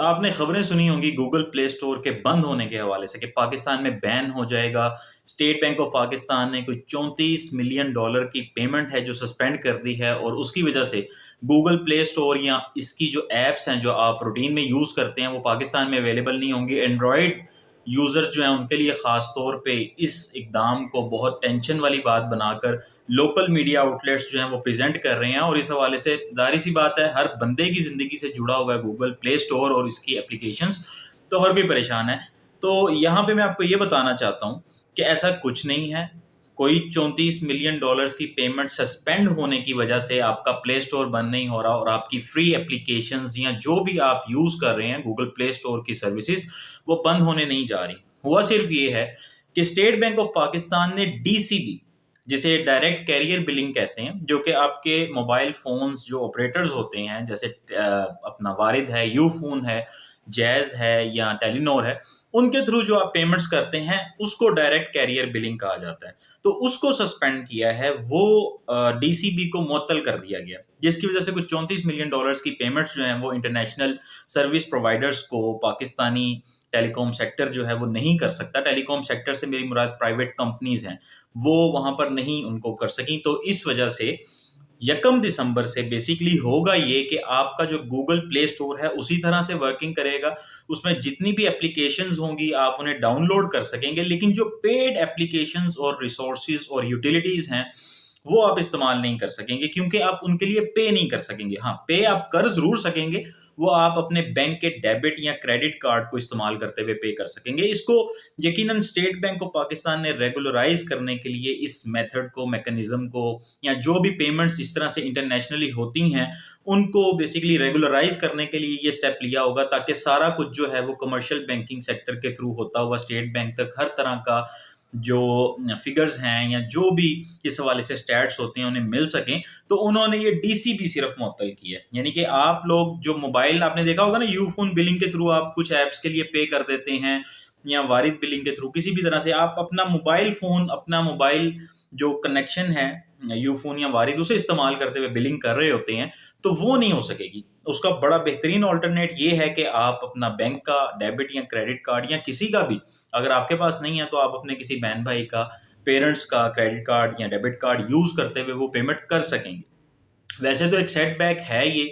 आपने खबरें सुनी होंगी गूगल प्ले स्टोर के बंद होने के हवाले से कि पाकिस्तान में बैन हो जाएगा। स्टेट बैंक ऑफ पाकिस्तान ने कोई $34 मिलियन की पेमेंट है जो सस्पेंड कर दी है और उसकी वजह से गूगल प्ले स्टोर या इसकी जो एप्स हैं जो आप रूटीन में यूज़ करते हैं वो पाकिस्तान में अवेलेबल नहीं होंगी। एंड्रॉयड यूज़र्स जो हैं उनके लिए ख़ास तौर पे इस इक़दाम को बहुत टेंशन वाली बात बनाकर लोकल मीडिया आउटलेट्स जो हैं वो प्रेजेंट कर रहे हैं और इस हवाले से ज़ाहिर-सी बात है हर बंदे की ज़िंदगी से जुड़ा हुआ है गूगल प्ले स्टोर और इसकी एप्लीकेशंस, तो हर कोई परेशान है। तो यहाँ पे मैं आपको ये बताना चाहता हूँ कि ऐसा कुछ नहीं है। कोई $34 मिलियन की पेमेंट सस्पेंड होने की वजह से आपका प्ले स्टोर बंद नहीं हो रहा और आपकी फ्री एप्लीकेशंस या जो भी आप यूज़ कर रहे हैं गूगल प्ले स्टोर की सर्विसेज वो बंद होने नहीं जा रही। हुआ सिर्फ ये है कि स्टेट बैंक ऑफ पाकिस्तान ने डीसीबी, जिसे डायरेक्ट कैरियर बिलिंग कहते हैं, जो कि आपके मोबाइल फ़ोन्स जो ऑपरेटर्स होते हैं जैसे अपना वारिद है, यूफ़ोन है, जैज़ है या टेलीनॉर है, उनके थ्रू जो आप पेमेंट्स करते हैं उसको डायरेक्ट कैरियर बिलिंग कहा जाता है। तो उसको सस्पेंड किया है, वो डीसीबी को मुअत्तल कर दिया गया, जिसकी वजह से कुछ $34 मिलियन की पेमेंट्स जो हैं वो इंटरनेशनल सर्विस प्रोवाइडर्स को पाकिस्तानी टेलीकॉम सेक्टर जो है वो नहीं कर सकता। टेलीकॉम सेक्टर से मेरी मुराद प्राइवेट कंपनीज हैं, वो वहां पर नहीं उनको कर सकी। तो इस वजह से 1 दिसंबर से बेसिकली होगा ये कि आपका जो गूगल प्ले स्टोर है उसी तरह से वर्किंग करेगा। उसमें जितनी भी एप्लीकेशंस होंगी आप उन्हें डाउनलोड कर सकेंगे, लेकिन जो पेड एप्लीकेशंस और रिसोर्सेज और यूटिलिटीज हैं वो आप इस्तेमाल नहीं कर सकेंगे, क्योंकि आप उनके लिए पे नहीं कर सकेंगे। हाँ, पे आप कर जरूर सकेंगे, वो आप अपने बैंक के डेबिट या क्रेडिट कार्ड को इस्तेमाल करते हुए पे कर सकेंगे। इसको यकीनन स्टेट बैंक ऑफ पाकिस्तान ने रेगुलराइज करने के लिए इस मेथड को, मैकेनिज्म को, या जो भी पेमेंट्स इस तरह से इंटरनेशनली होती हैं उनको बेसिकली रेगुलराइज करने के लिए ये स्टेप लिया होगा, ताकि सारा कुछ जो है वो कमर्शियल बैंकिंग सेक्टर के थ्रू होता हुआ स्टेट बैंक तक हर तरह का जो फिगर्स हैं या जो भी इस हवाले से स्टैट्स होते हैं उन्हें मिल सकें। तो उन्होंने ये डीसीबी सिर्फ मुअत्तल की है, यानी कि आप लोग जो मोबाइल, आपने देखा होगा ना, यूफोन बिलिंग के थ्रू आप कुछ ऐप्स के लिए पे कर देते हैं या वारिद बिलिंग के थ्रू किसी भी तरह से आप अपना मोबाइल फोन, अपना मोबाइल जो कनेक्शन है यूफोन या वारिद, उसे इस्तेमाल करते हुए बिलिंग कर रहे होते हैं, तो वो नहीं हो सकेगी। उसका बड़ा बेहतरीन ऑल्टरनेट ये है कि आप अपना बैंक का डेबिट या क्रेडिट कार्ड या किसी का भी, अगर आपके पास नहीं है तो आप अपने किसी बहन भाई का, पेरेंट्स का क्रेडिट कार्ड या डेबिट कार्ड यूज करते हुए वो पेमेंट कर सकेंगे। वैसे तो एक सेटबैक है ये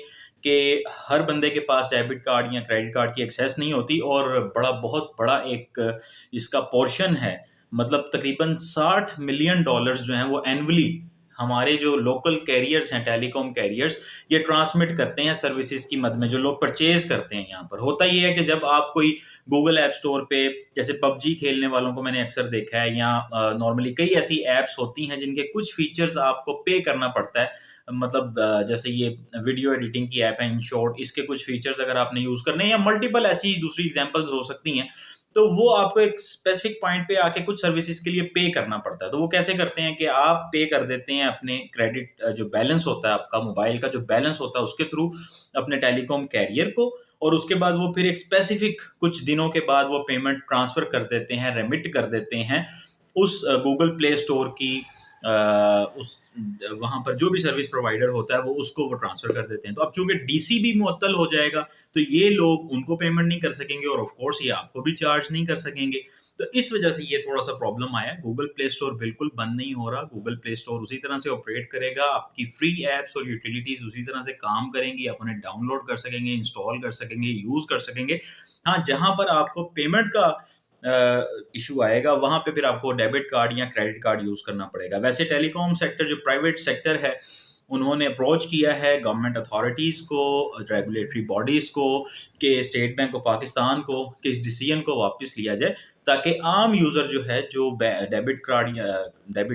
कि हर बंदे के पास डेबिट कार्ड या क्रेडिट कार्ड की एक्सेस नहीं होती और बहुत बड़ा एक इसका पोर्शन है, मतलब तकरीबन $60 मिलियन जो हैं वो एनुअली हमारे जो लोकल कैरियर्स हैं, टेलीकॉम कैरियर्स, ये ट्रांसमिट करते हैं सर्विसेज की मद में, जो लोग परचेज करते हैं। यहाँ पर होता ये है कि जब आप कोई गूगल ऐप स्टोर पे, जैसे पबजी खेलने वालों को मैंने अक्सर देखा है, या नॉर्मली कई ऐसी ऐप्स होती हैं जिनके कुछ फीचर्स आपको पे करना पड़ता है, मतलब जैसे ये वीडियो एडिटिंग की ऐप है इन शॉर्ट, इसके कुछ फीचर्स अगर आपने यूज करने हैं या मल्टीपल ऐसी दूसरी एग्जांपल्स हो सकती हैं, तो वो आपको एक स्पेसिफिक पॉइंट पे आके कुछ सर्विसेज के लिए पे करना पड़ता है। तो वो कैसे करते हैं कि आप पे कर देते हैं अपने क्रेडिट जो बैलेंस होता है, आपका मोबाइल का जो बैलेंस होता है उसके थ्रू अपने टेलीकॉम कैरियर को, और उसके बाद वो फिर एक स्पेसिफिक कुछ दिनों के बाद वो पेमेंट ट्रांसफर कर देते हैं, रेमिट कर देते हैं उस गूगल प्ले स्टोर की उस वहां पर जो भी सर्विस प्रोवाइडर होता है वो उसको वो ट्रांसफर कर देते हैं। तो अब चूंकि डीसीबी मुअत्तल हो जाएगा तो ये लोग उनको पेमेंट नहीं कर सकेंगे और ऑफ कोर्स ये आपको भी चार्ज नहीं कर सकेंगे। तो इस वजह से ये थोड़ा सा प्रॉब्लम आया। गूगल प्ले स्टोर बिल्कुल बंद नहीं हो रहा, गूगल प्ले स्टोर उसी तरह से ऑपरेट करेगा, आपकी फ्री एप्स और यूटिलिटीज उसी तरह से काम करेंगी, आप उन्हें डाउनलोड कर सकेंगे, इंस्टॉल कर सकेंगे, यूज कर सकेंगे। हाँ, जहां पर आपको पेमेंट का इशू आएगा वहां पे फिर आपको डेबिट कार्ड या क्रेडिट कार्ड यूज करना पड़ेगा। वैसे टेलीकॉम सेक्टर जो प्राइवेट सेक्टर है उन्होंने अप्रोच किया है गवर्नमेंट अथॉरिटीज को, रेगुलेटरी बॉडीज को, कि स्टेट बैंक ऑफ पाकिस्तान को कि इस डिसीजन को वापस लिया जाए, ताकि आम यूजर जो है जो डेबिट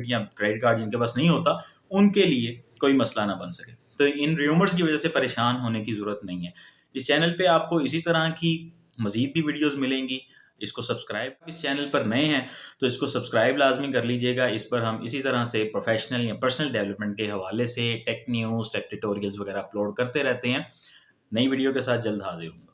या क्रेडिट कार्ड जिनके पास नहीं होता उनके लिए कोई मसला ना बन सके। तो इन र्यूमर्स की वजह से परेशान होने की जरूरत नहीं है। इस चैनल पे आपको इसी तरह की मजीद भी वीडियोस मिलेंगी। इसको सब्सक्राइब, इस चैनल पर नए हैं तो इसको सब्सक्राइब लाजमी कर लीजिएगा। इस पर हम इसी तरह से प्रोफेशनल या पर्सनल डेवलपमेंट के हवाले से टेक न्यूज़, टेक ट्यूटोरियल्स वगैरह अपलोड करते रहते हैं। नई वीडियो के साथ जल्द हाजिर हूँ।